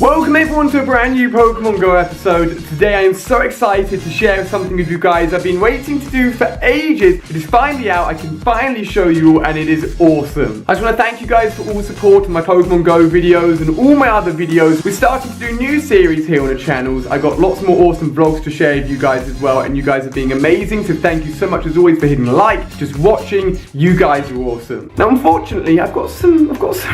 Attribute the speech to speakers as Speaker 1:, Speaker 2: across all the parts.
Speaker 1: Welcome everyone to a brand new Pokemon Go episode. Today I am so excited to share something with you guys I've been waiting to do for ages. It is finally out, I can finally show you, and it is awesome. I just want to thank you guys for all the support on my Pokemon Go videos and all my other videos. We're starting to do new series here on the channels. I got lots more awesome vlogs to share with you guys as well, and you guys are being amazing, so thank you so much as always for hitting like, just watching. You guys are awesome. Now unfortunately, I've got some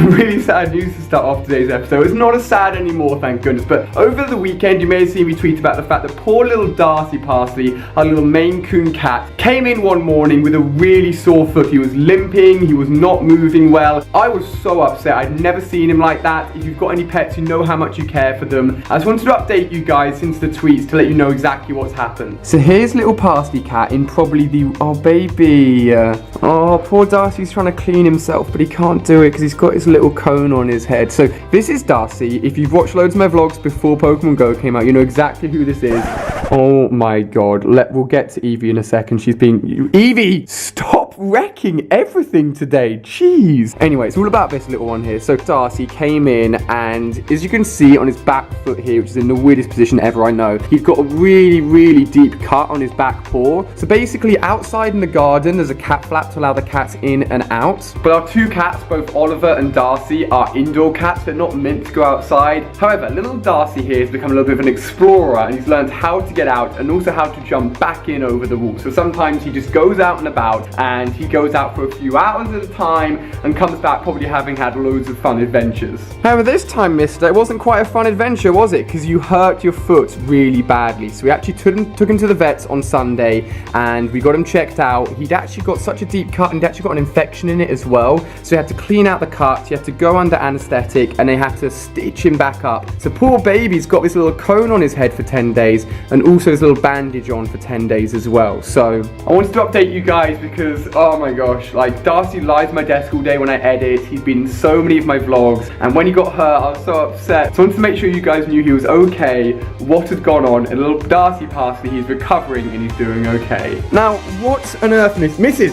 Speaker 1: really sad news to start off today's episode. It's not as sad anymore, thank goodness, but over the weekend you may have seen me tweet about the fact that poor little Darcy Parsley, our little Maine Coon cat, came in one morning with a really sore foot. He was limping, he was not moving well. I was so upset. I'd never seen him like that. If you've got any pets, you know how much you care for them. I just wanted to update you guys since the tweets to let you know exactly what's happened. So here's little Parsley cat in probably the, oh baby, oh poor Darcy's trying to clean himself, but he can't do it because he's got his little cone on his head. So this is Darcy. If you've watched loads of my vlogs before Pokemon Go came out, you know exactly who this is. Oh my god, we'll get to Eevee in a second. She's been, Eevee, stop wrecking everything today, jeez. Anyway, it's all about this little one here. So Darcy came in, and as you can see on his back foot here, which is in the weirdest position ever, I know, he's got a really deep cut on his back paw. So basically outside in the garden there's a cat flap to allow the cats in and out, but our two cats, both Oliver and Darcy, are indoor cats. They're not meant to go outside. However, little Darcy here has become a little bit of an explorer, and he's learned how to get out and also how to jump back in over the wall. So sometimes he just goes out and about, and he goes out for a few hours at a time and comes back probably having had loads of fun adventures. However, this time, mister, it wasn't quite a fun adventure, was it? Because you hurt your foot really badly. So we actually took him to the vets on Sunday, and we got him checked out. He'd actually got such a deep cut, and he'd actually got an infection in it as well. So he had to clean out the cut, he had to go under anesthetic, and they had to stitch him back up. So poor baby's got this little cone on his head for 10 days, and also his little bandage on for 10 days as well. So I wanted to update you guys because, oh my gosh, like Darcy lies at my desk all day when I edit. He's been in so many of my vlogs, and when he got hurt, I was so upset. So I wanted to make sure you guys knew he was okay, what had gone on, and little Darcy Parsley, he's recovering and he's doing okay. Now, what on earth, Mrs.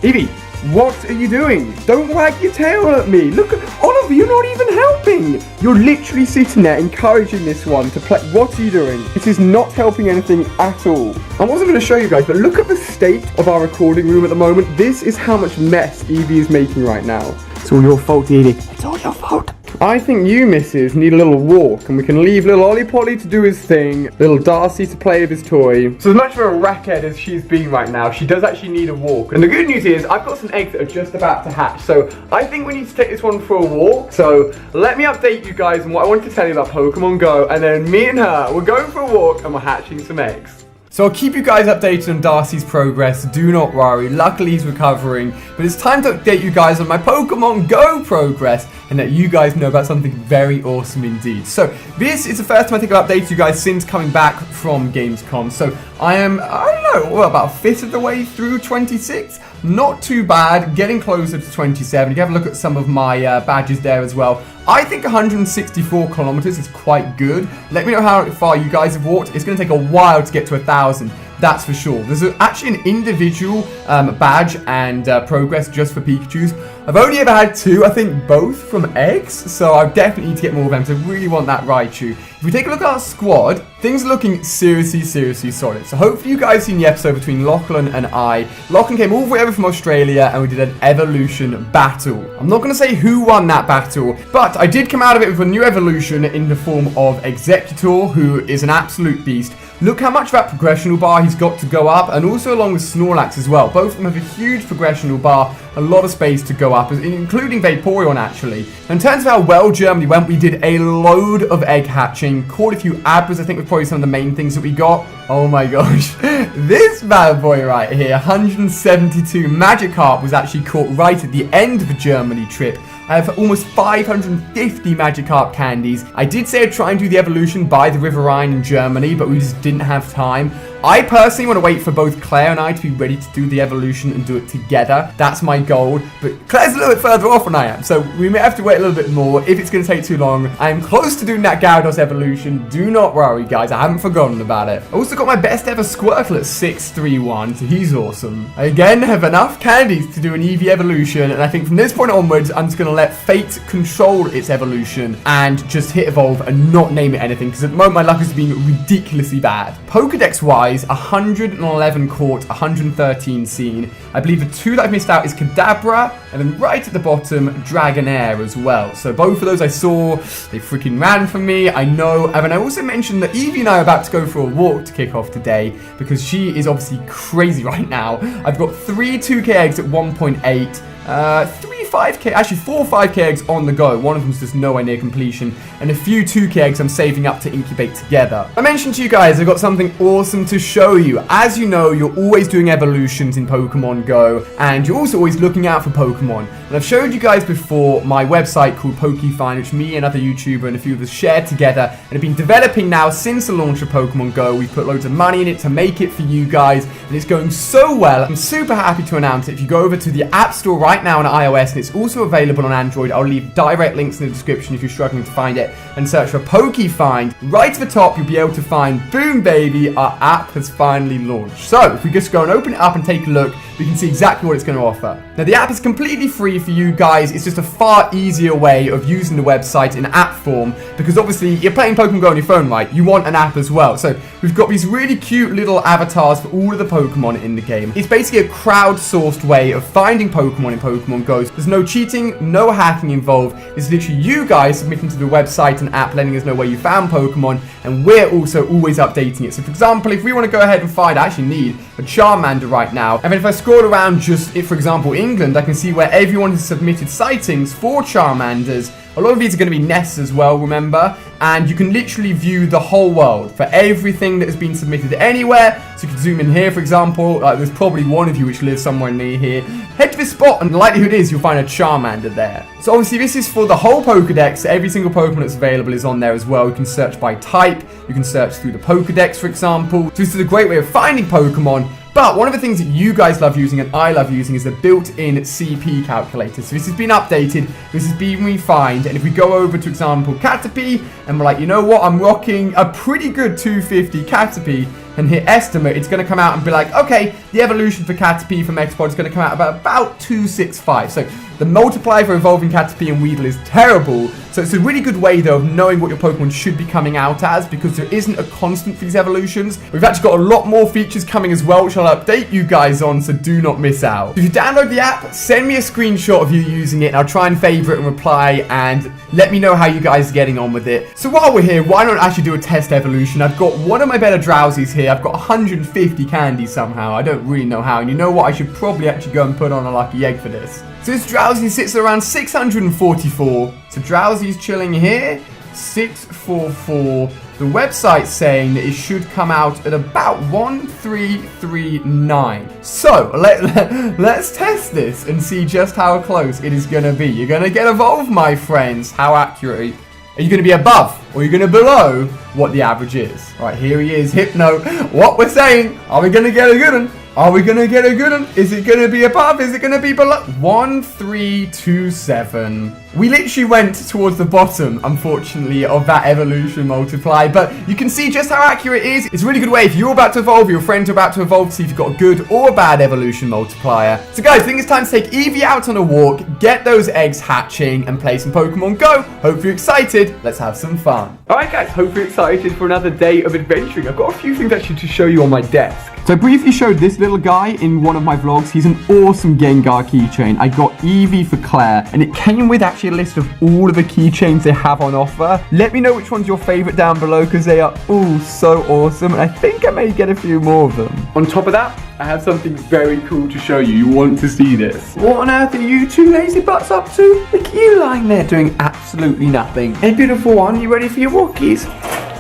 Speaker 1: Eevee, what are you doing? Don't wag your tail at me. Look at Oliver, you're not even helping. You're literally sitting there encouraging this one to play. What are you doing? This is not helping anything at all. I wasn't going to show you guys, but look at the state of our recording room at the moment. This is how much mess Eevee is making right now. It's all your fault, Eevee. It's all your fault. I think you, missus, need a little walk, and we can leave little Ollie Polly to do his thing, little Darcy to play with his toy. So as much of a rackhead as she's being right now, she does actually need a walk. And the good news is, I've got some eggs that are just about to hatch, so I think we need to take this one for a walk. So let me update you guys on what I wanted to tell you about Pokemon Go, and then me and her, we're going for a walk, and we're hatching some eggs. So I'll keep you guys updated on Darcy's progress, do not worry, luckily he's recovering, but it's time to update you guys on my Pokemon Go progress, and let you guys know about something very awesome indeed. So this is the first time I think I've updated you guys since coming back from Gamescom. So I am, I don't know, about a fifth of the way through 26. Not too bad, getting closer to 27. You can have a look at some of my badges there as well. I think 164 kilometers is quite good. Let me know how far you guys have walked. It's going to take a while to get to 1,000. That's for sure. There's actually an individual badge and progress just for Pikachus. I've only ever had two, I think both from eggs, so I definitely need to get more of them, so I really want that Raichu. If we take a look at our squad, things are looking seriously solid. So hopefully you guys seen the episode between Lachlan and I. Lachlan came all the way over from Australia, and we did an evolution battle. I'm not going to say who won that battle, but I did come out of it with a new evolution in the form of Executor, who is an absolute beast. Look how much of that progressional bar he's got to go up, and also along with Snorlax as well. Both of them have a huge progressional bar, a lot of space to go up, including Vaporeon actually. And in terms of how well Germany went, we did a load of egg hatching, caught a few Abras, I think were probably some of the main things that we got. Oh my gosh, this bad boy right here, 172 Magikarp was actually caught right at the end of the Germany trip. I have almost 550 Magikarp candies. I did say I'd try and do the evolution by the River Rhine in Germany, but we just didn't have time. I personally want to wait for both Claire and I to be ready to do the evolution and do it together. That's my goal. But Claire's a little bit further off than I am, so we may have to wait a little bit more if it's going to take too long. I am close to doing that Gyarados evolution. Do not worry, guys. I haven't forgotten about it. I also got my best ever Squirtle at 631, so he's awesome. I again have enough candies to do an Eevee evolution, and I think from this point onwards, I'm just going to let fate control its evolution and just hit evolve and not name it anything, because at the moment my luck has been ridiculously bad. Pokedex-wise, 111 caught, 113 seen. I believe the 2 that I've missed out is Kadabra, and then right at the bottom, Dragonair as well. So both of those I saw, they freaking ran from me, I know. And then I also mentioned that Eevee and I are about to go for a walk to kick off today, because she is obviously crazy right now. I've got 3 2K eggs at 1.8, 3 5K, actually 4 5K eggs on the go. One of them's just nowhere near completion, and a few 2K eggs I'm saving up to incubate together. I mentioned to you guys I've got something awesome to show you. As you know, you're always doing evolutions in Pokemon Go, and you're also always looking out for Pokemon. And I've showed you guys before my website called PokeFind, which me, another YouTuber, and a few of us shared together, and have been developing now since the launch of Pokemon Go. We've put loads of money in it to make it for you guys, and it's going so well. I'm super happy to announce it. If you go over to the App Store right now on iOS, and it's also available on Android, I'll leave direct links in the description if you're struggling to find it, and search for PokeFind. Right to the top, you'll be able to find, boom baby, our app has finally launched. So if we just go and open it up and take a look, we can see exactly what it's going to offer. Now the app is completely free for you guys. It's just a far easier way of using the website in app form, because obviously you're playing Pokemon Go on your phone, right? You want an app as well. So we've got these really cute little avatars for all of the Pokemon in the game. It's basically a crowdsourced way of finding Pokemon in Pokemon Go. There's no cheating, no hacking involved. It's literally you guys submitting to the website and app, letting us know where you found Pokemon, and we're also always updating it. So for example, if we want to go ahead and find, I actually need a Charmander right now, and then if I scroll around just, for example, England, I can see where everyone has submitted sightings for Charmanders. A lot of these are going to be nests as well, remember? And you can literally view the whole world for everything that has been submitted anywhere. So you can zoom in here, for example. There's probably one of you which lives somewhere near here. Head to this spot, and the likelihood is you'll find a Charmander there. So obviously this is for the whole Pokedex. So every single Pokemon that's available is on there as well. You can search by type. You can search through the Pokedex, for example. So this is a great way of finding Pokemon. But one of the things that you guys love using and I love using is the built-in CP calculator. So this has been updated, this has been refined, and if we go over to example Caterpie, and we're like, you know what, I'm rocking a pretty good 250 Caterpie, and hit estimate, it's going to come out and be like, okay, the evolution for Caterpie from Expod is going to come out about 265. So the multiplier for evolving Caterpie and Weedle is terrible. So it's a really good way, though, of knowing what your Pokemon should be coming out as, because there isn't a constant for these evolutions. We've actually got a lot more features coming as well, which I'll update you guys on, so do not miss out. If you download the app, send me a screenshot of you using it, and I'll try and favorite and reply, and let me know how you guys are getting on with it. So while we're here, why not actually do a test evolution? I've got one of my better Drowsies here. I've got 150 candies somehow. I don't really know how, and you know what? I should probably actually go and put on a lucky egg for this. So this Drowsy sits around 644. So Drowsy's chilling here, 644. The website's saying that it should come out at about 1339. So let's test this and see just how close it is going to be. You're going to get evolved, my friends. How accurate? Are you going to be above or are you going to be below what the average is? Right, here he is, Hypno. What we're saying, are we going to get a good one? Are we going to get a good one? Is it going to be above? Is it going to be below? 1327. We literally went towards the bottom, unfortunately, of that evolution multiply, but you can see just how accurate it is. It's a really good way if you're about to evolve, your friends are about to evolve, to see if you've got a good or a bad evolution multiplier. So guys, I think it's time to take Eevee out on a walk, get those eggs hatching, and play some Pokemon Go. Hope you're excited. Let's have some fun. Alright guys, hope you're excited for another day of adventuring. I've got a few things actually to show you on my desk. So I briefly showed this little guy in one of my vlogs. He's an awesome Gengar keychain. I got Eevee for Claire, and it came with actually a list of all of the keychains they have on offer. Let me know which one's your favorite down below, because they are all so awesome, and I think I may get a few more of them. On top of that, I have something very cool to show you. You want to see this. What on earth are you two lazy butts up to? Look at you lying there doing absolutely nothing. Hey, beautiful one, you ready for your walkies?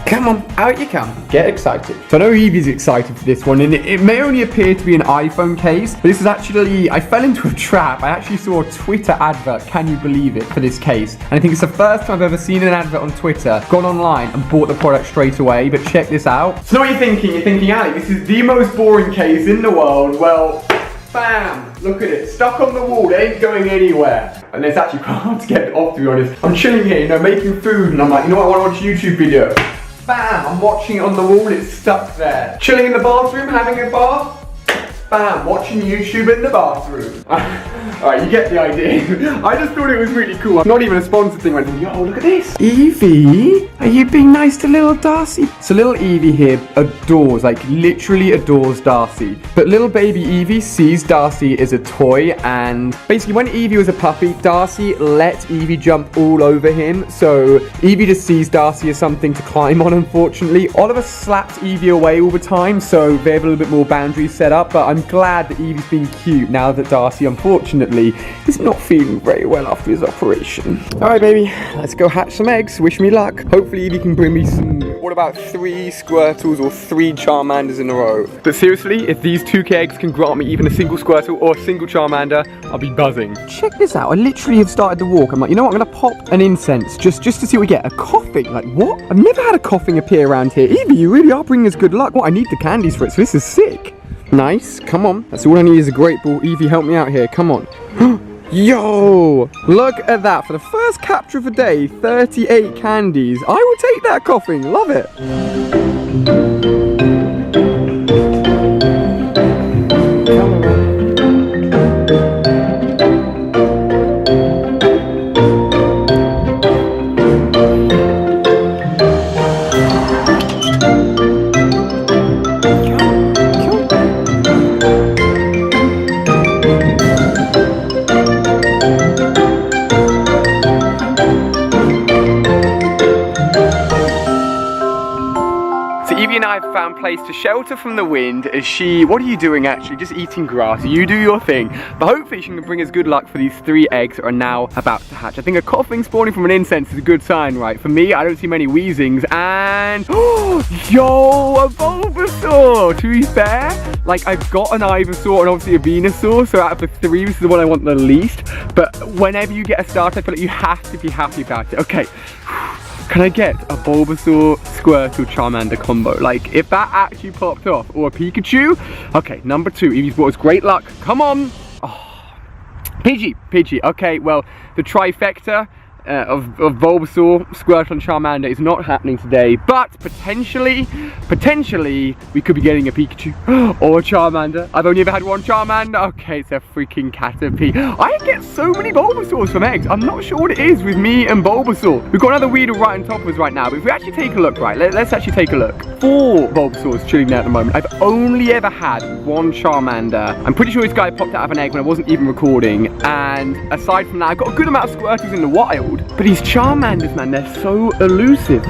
Speaker 1: Come on, out you come. Get excited. So I know Eevee's excited for this one, and it may only appear to be an iPhone case, but this is actually, I fell into a trap. I actually saw a Twitter advert, can you believe it, for this case. And I think it's the first time I've ever seen an advert on Twitter, gone online and bought the product straight away, but check this out. So what are you thinking? You're thinking, Ali, this is the most boring case in the world. Well, bam, look at it, stuck on the wall, it ain't going anywhere. And it's actually quite hard to get it off, to be honest. I'm chilling here, you know, making food, and I'm like, you know what, I want to watch a YouTube video. Bam, I'm watching it on the wall, it's stuck there. Chilling in the bathroom, having a bath. Bam, watching YouTube in the bathroom. Alright, you get the idea. I just thought it was really cool. Not even a sponsored thing. I went, yo, look at this. Evie, are you being nice to little Darcy? So little Evie here adores, like literally adores Darcy. But little baby Evie sees Darcy as a toy, and basically when Evie was a puppy, Darcy let Evie jump all over him. So Evie just sees Darcy as something to climb on, unfortunately. Oliver slaps Evie away all the time, so they have a little bit more boundaries set up, but I'm glad that Evie's being cute now that Darcy, unfortunately, is not feeling very well after his operation. Alright, baby, let's go hatch some eggs. Wish me luck. Hopefully, Evie can bring me some, what about 3 Squirtles or 3 Charmanders in a row? But seriously, if these 2K eggs can grant me even a single Squirtle or a single Charmander, I'll be buzzing. Check this out. I literally have started the walk. I'm like, you know what? I'm going to pop an incense just to see what we get. A coughing. Like, what? I've never had a coughing appear around here. Evie, you really are bringing us good luck. What? I need the candies for it, so this is sick. Nice, come on. That's all I need is a great ball. Evie, help me out here, come on. Yo, look at that. For the first capture of the day, 38 candies. I will take that, coughing, love it. Evie and I have found place to shelter from the wind as she, what are you doing actually? Just eating grass. You do your thing. But hopefully she can bring us good luck for these 3 eggs that are now about to hatch. I think a coughing spawning from an incense is a good sign, right? For me, I don't see many wheezings and, yo, a Bulbasaur! To be fair, like I've got an Ivysaur and obviously a Venusaur, so out of the 3, this is the one I want the least. But whenever you get a start, I feel like you have to be happy about it. Okay. Can I get a Bulbasaur, Squirtle, Charmander combo? Like, if that actually popped off, or a Pikachu? Okay, number 2, Evie's brought us great luck. Come on. Oh. Pidgey. Okay, well, the trifecta of Bulbasaur, Squirtle and Charmander is not happening today, but potentially we could be getting a Pikachu or a Charmander. I've only ever had one Charmander. Okay, it's a freaking Caterpie. I get so many Bulbasaurs from eggs. I'm not sure what it is with me and Bulbasaur. We've got another Weedle right on top of us right now, but if we actually take a look, right, let's actually take a look. 4 Bulbasaurs chilling there at the moment. I've only ever had 1 Charmander. I'm pretty sure this guy popped out of an egg when I wasn't even recording, and aside from that, I've got a good amount of Squirtles in the wild. But these Charmanders, man, they're so elusive.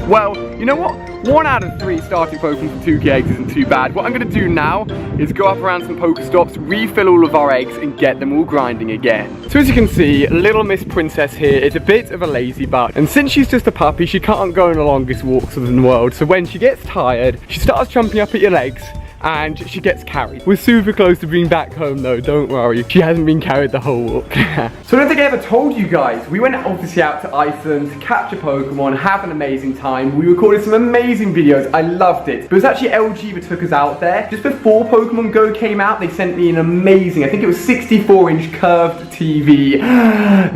Speaker 1: Well, you know what? 1 out of 3 starting Pokemon from 2K eggs isn't too bad. What I'm going to do now is go up around some Pokestops, refill all of our eggs, and get them all grinding again. So as you can see, little Miss Princess here is a bit of a lazy butt. And since she's just a puppy, she can't go on the longest walks in the world. So when she gets tired, she starts jumping up at your legs, and she gets carried. We're super close to being back home though, don't worry. She hasn't been carried the whole walk. So I don't think I ever told you guys, we went obviously out to Iceland to capture Pokemon, have an amazing time. We recorded some amazing videos, I loved it. But it was actually LG that took us out there. Just before Pokemon Go came out, they sent me an amazing, I think it was 64-inch curved TV.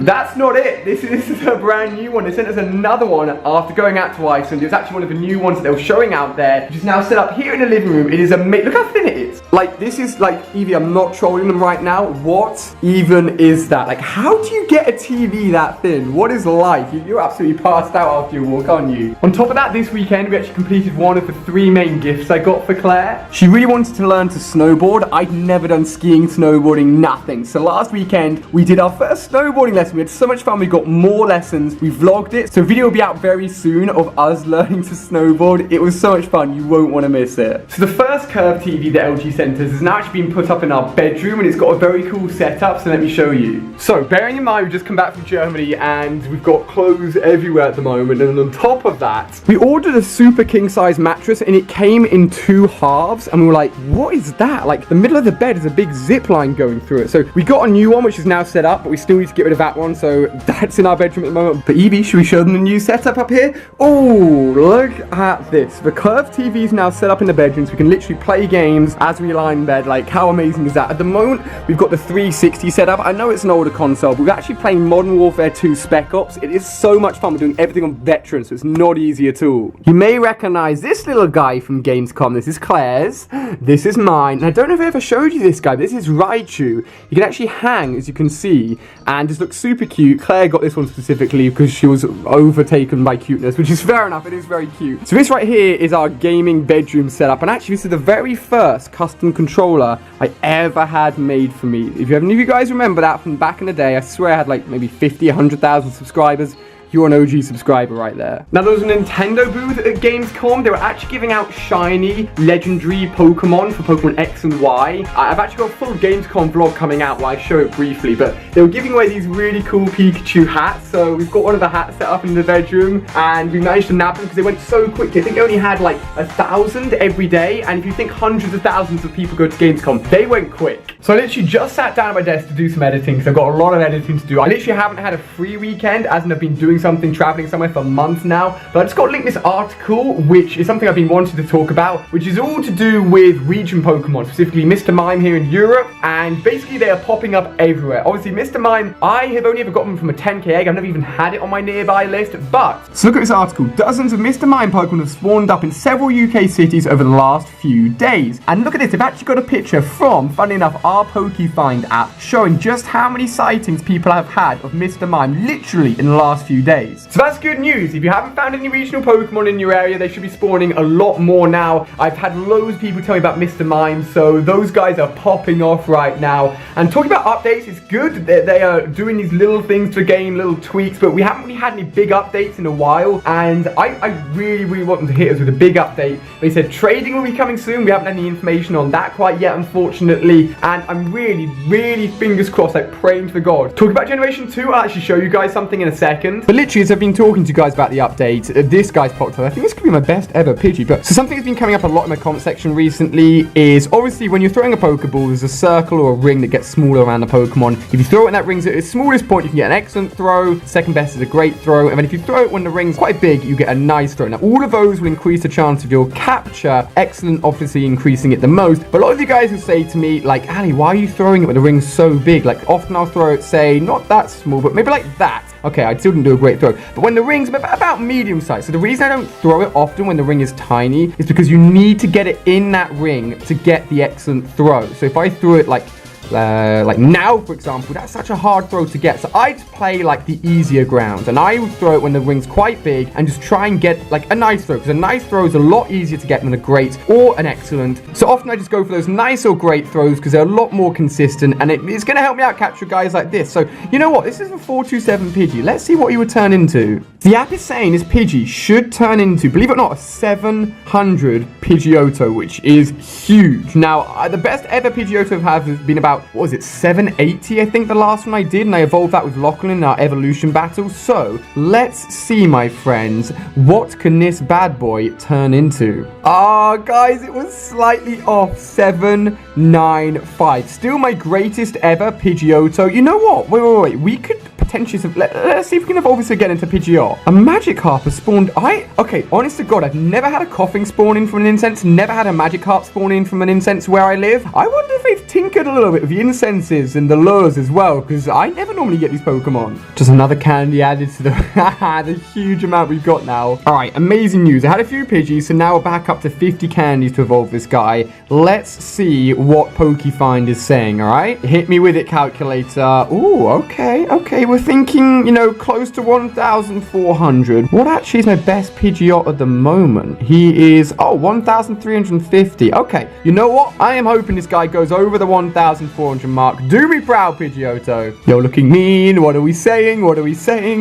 Speaker 1: That's not it, this is a brand new one. They sent us another one after going out to Iceland. It was actually one of the new ones that they were showing out there, which is now set up here in the living room. It is amazing. Look how thin it is. Like, this is like, Evie, I'm not trolling them right now. What even is that? Like, how do you get a TV that thin? What is life? You're absolutely passed out after your walk, aren't you? On top of that, this weekend, we actually completed one of the 3 main gifts I got for Claire. She really wanted to learn to snowboard. I'd never done skiing, snowboarding, nothing. So last weekend, we did our first snowboarding lesson. We had so much fun. We got more lessons. We vlogged it. So a video will be out very soon of us learning to snowboard. It was so much fun. You won't want to miss it. So the first curved TV that LG sent us has now actually been put up in our bedroom, and it's got a very cool setup, so let me show you. So bearing in mind we've just come back from Germany and we've got clothes everywhere at the moment, and on top of that we ordered a super king size mattress and it came in 2 halves, and we were like, what is that? Like, the middle of the bed is a big zip line going through it. So we got a new one which is now now set up, but we still need to get rid of that one, so that's in our bedroom at the moment. But Evie, should we show them the new setup up here? Oh, look at this. The curved TV is now set up in the bedrooms. We can literally play games as we lie in bed. Like, how amazing is that? At the moment, we've got the 360 set up. I know it's an older console, but we're actually playing Modern Warfare 2 Spec Ops. It is so much fun. We're doing everything on veterans, so it's not easy at all. You may recognize this little guy from Gamescom. This is Claire's. This is mine. And I don't know if I ever showed you this guy, but this is Raichu. You can actually hang, as you can see, and just looks super cute. Claire got this one specifically because she was overtaken by cuteness, which is fair enough. It is very cute. So this right here is our gaming bedroom setup, and actually this is the very first custom controller I ever had made for me. If any of you guys remember that from back in the day, I swear I had like maybe 50, 100,000 subscribers. You're an OG subscriber right there. Now, there was a Nintendo booth at Gamescom. They were actually giving out shiny, legendary Pokemon for Pokemon X and Y. I've actually got a full Gamescom vlog coming out where I show it briefly, but they were giving away these really cool Pikachu hats. So we've got one of the hats set up in the bedroom, and we managed to nab them because they went so quickly. I think they only had like 1,000 every day, and if you think hundreds of thousands of people go to Gamescom, they went quick. So I literally just sat down at my desk to do some editing, because I've got a lot of editing to do. I literally haven't had a free weekend, as in I've been doing something, traveling somewhere for months now, but I just got to link this article, which is something I've been wanting to talk about, which is all to do with region Pokemon, specifically Mr. Mime here in Europe, and basically they are popping up everywhere. Obviously, Mr. Mime, I have only ever gotten them from a 10k egg. I've never even had it on my nearby list, but so look at this article. Dozens of Mr. Mime Pokemon have spawned up in several UK cities over the last few days, and look at this, they've actually got a picture from, funny enough, our PokeFind app, showing just how many sightings people have had of Mr. Mime literally in the last few days. So that's good news. If you haven't found any regional Pokemon in your area, they should be spawning a lot more now. I've had loads of people tell me about Mr. Mime, so those guys are popping off right now. And talking about updates, it's good that they are doing these little things to the game, little tweaks, but we haven't really had any big updates in a while, and I really want them to hit us with a big update. They said trading will be coming soon. We haven't had any information on that quite yet, unfortunately, and I'm really fingers crossed, like praying to God. Talking about Generation 2, I'll actually show you guys something in a second. But literally, as I've been talking to you guys about the update, this guy's popped up. I think this could be my best ever Pidgey. But so something that's been coming up a lot in my comment section recently is obviously when you're throwing a Pokeball, there's a circle or a ring that gets smaller around the Pokemon. If you throw it in that ring's at its smallest point, you can get an excellent throw. Second best is a great throw. And then if you throw it when the ring's quite big, you get a nice throw. Now, all of those will increase the chance of your capture. Excellent, obviously increasing it the most. But a lot of you guys will say to me, like, Ali, why are you throwing it when the ring's so big? Like, often I'll throw it, say, not that small, but maybe like that. Okay, I still didn't do a great throw. But when the ring's about medium size, so the reason I don't throw it often when the ring is tiny is because you need to get it in that ring to get the excellent throw. So if I threw it like now, for example, that's such a hard throw to get. So I'd play like the easier ground, and I would throw it when the ring's quite big and just try and get like a nice throw, because a nice throw is a lot easier to get than a great or an excellent. So often I just go for those nice or great throws because they're a lot more consistent, and it's going to help me out capture guys like this. So you know what? This is a 427 Pidgey. Let's see what he would turn into. The app is saying this Pidgey should turn into, believe it or not, a 700 Pidgeotto, which is huge. Now, the best ever Pidgeotto I've had has been about, what was it, 780, I think the last one I did, and I evolved that with Lachlan in our evolution battle. So let's see, my friends, what can this bad boy turn into? Guys, it was slightly off. 795. Still my greatest ever Pidgeotto. You know what? Wait. We could potentially, let's see if we can evolve this again into Pidgeot. A Magikarp has spawned. Okay, honest to God, I've never had a Coughing spawn in from an incense, never had a Magikarp spawn in from an incense where I live. I wonder if they've tinkered a little bit with the incenses and the lures as well, because I never normally get these Pokemon. Just another candy added to the, the huge amount we've got now. All right, amazing news. I had a few Pidgeys, so now we're back up to 50 candies to evolve this guy. Let's see what PokeFind is saying, all right? Hit me with it, calculator. Ooh, okay. We're thinking, you know, close to 1,400. What actually is my best Pidgeot at the moment? He is, 1,350. Okay, you know what? I am hoping this guy goes over the 1,400 mark. Do me proud, Pidgeotto. You're looking mean. What are we saying?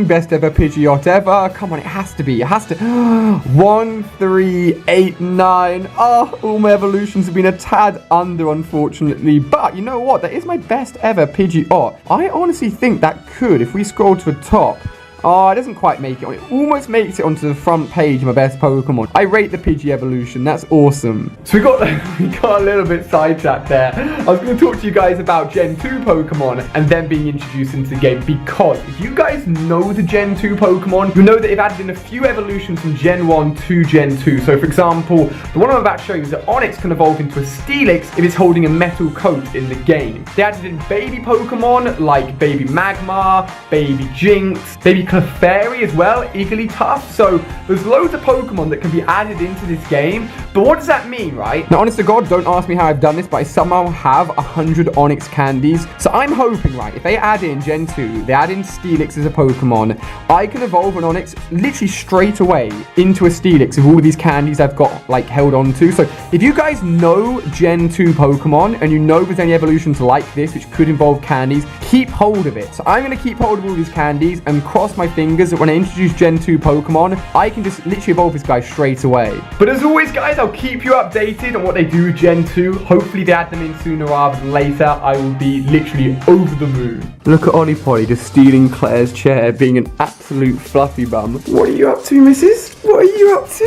Speaker 1: Best ever Pidgeot ever. Come on, it has to be. 1,389. All my evolutions have been a tad under, unfortunately. But you know what? That is my best ever Pidgeot. I honestly think that could, if we scroll to the top, Oh, it doesn't quite make it. It almost makes it onto the front page of my best Pokemon. I rate the Pidgey evolution. That's awesome. So we got a little bit sidetracked there. I was going to talk to you guys about Gen 2 Pokemon and them being introduced into the game, because if you guys know the Gen 2 Pokemon, you know that they've added in a few evolutions from Gen 1 to Gen 2. So for example, the one I'm about to show you is that Onix can evolve into a Steelix if it's holding a metal coat in the game. They added in baby Pokemon like Baby Magmar, Baby Jinx, Baby Clefairy as well, Igglytuff. So there's loads of Pokemon that can be added into this game. But what does that mean, right? Now, honest to God, don't ask me how I've done this, but I somehow have 100 Onix candies. So I'm hoping, right, if they add in Gen 2, they add in Steelix as a Pokemon, I can evolve an Onix literally straight away into a Steelix with all of these candies I've got, like, held on to. So if you guys know Gen 2 Pokemon and you know there's any evolutions like this which could involve candies, keep hold of it. So I'm going to keep hold of all these candies and cross my fingers that when I introduce Gen 2 Pokemon, I can just literally evolve this guy straight away. But as always, guys, I'll keep you updated on what they do with Gen 2. Hopefully they add them in sooner rather than later. I will be literally over the moon. Look at Olipolly just stealing Claire's chair, being an absolute fluffy bum. What are you up to, missus? What are you up to?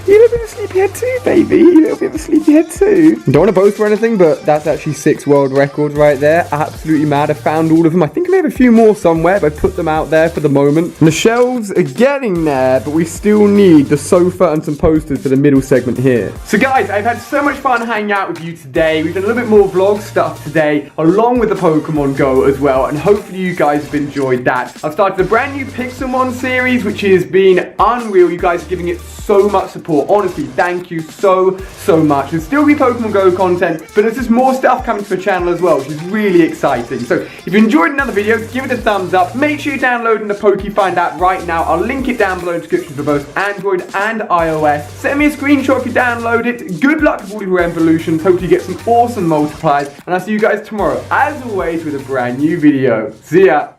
Speaker 1: You a little bit of a sleepyhead too, baby. You a little bit of a sleepyhead too. Don't want to boast or anything, but that's actually 6 world records right there. Absolutely mad. I found all of them. I think I may have a few more somewhere, but I put them out there for the moment. And the shelves are getting there, but we still need the sofa and some posters for the middle segment here. So guys, I've had so much fun hanging out with you today. We've done a little bit more vlog stuff today, along with the Pokemon Go as well, and hopefully you guys have enjoyed that. I've started a brand new Pixelmon series, which has been unreal. You guys are giving it so much support. Honestly, thank you so much. There's still be Pokemon Go content, but there's just more stuff coming to the channel as well, which is really exciting. So if you enjoyed another video, give it a thumbs up. Make sure you're downloading the PokeFind app right now. I'll link it down below in the description for both Android and iOS. Send me a screenshot if you download it. Good luck with all your evolutions. Hopefully you get some awesome multipliers. And I'll see you guys tomorrow, as always, with a brand new video. See ya.